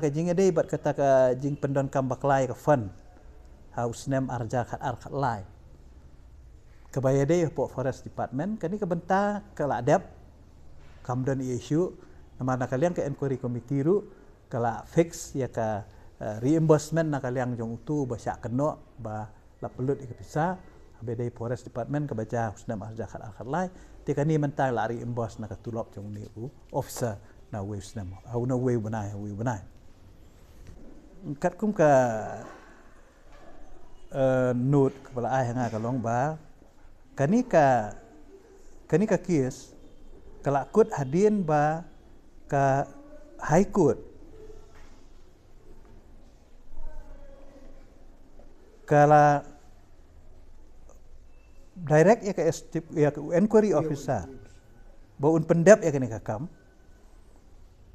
ke jing ade bat kata ke jing pendon kam baklai ke fun house name arja khat ar khat lai ke bayade po forest department kani ke benta ke ladap kam don issue nama nakalian ke inquiry committee ru kala fix ya ke reimbursement nakalian jong utu ba syak keno ba la pelut ke bisa abede forest department ke baca house name arja khat ar khat lai te kani mentang la reimburse nak tulop jong ni officer na we name au na we banai kat kum ka note kepala ai hanga kalong ba kani ka kes kala kut hadin ba ka high court kala direct ya ke inquiry officer ba un pendap ya kani kakam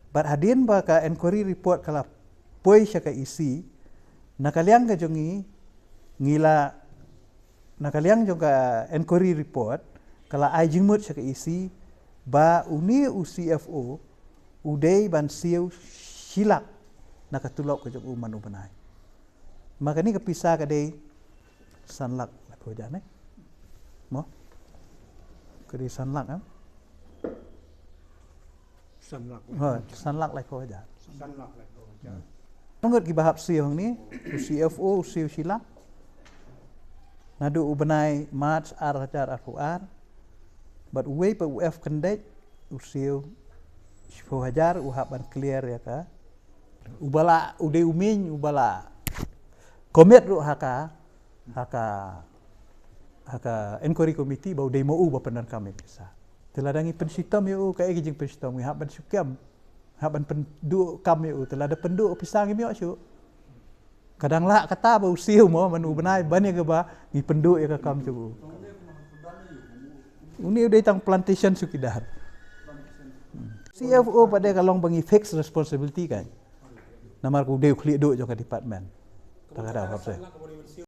bat hadin ba ka inquiry report kala poi syaka isi nakaliang ka jongi ngila nakaliang juga inquiry report kala ai jingmut syaka isi ba uni UCFO udai ban siu silak nakatulok ke jong manu banai makani kepisah ka dei sanlak la ko jane mo ke dei sanlak am sanlak la ko ja sanlak la ko ja ngot gi bahap siu ni UCFO siu silak nadu ubenai march ar but we pa UF kendek usiu 10,000 uhaban clear ya ka ubala ude umin ubala komit ru haka inquiry committee ba ude mau ba penan kami bisa teladangi pensitam yo ka egi jing pensitam haban syukam haban pendu kami yo telada pendu pisang mi yo kadang la kata ba usiu mo manu benai bani ke ba ni pendu ya ka kam tu uni udah tang plantation sukidar CFO pada kalong bangi fix responsibility kan namar ku deu khli do jo ka department tak ada apa-apa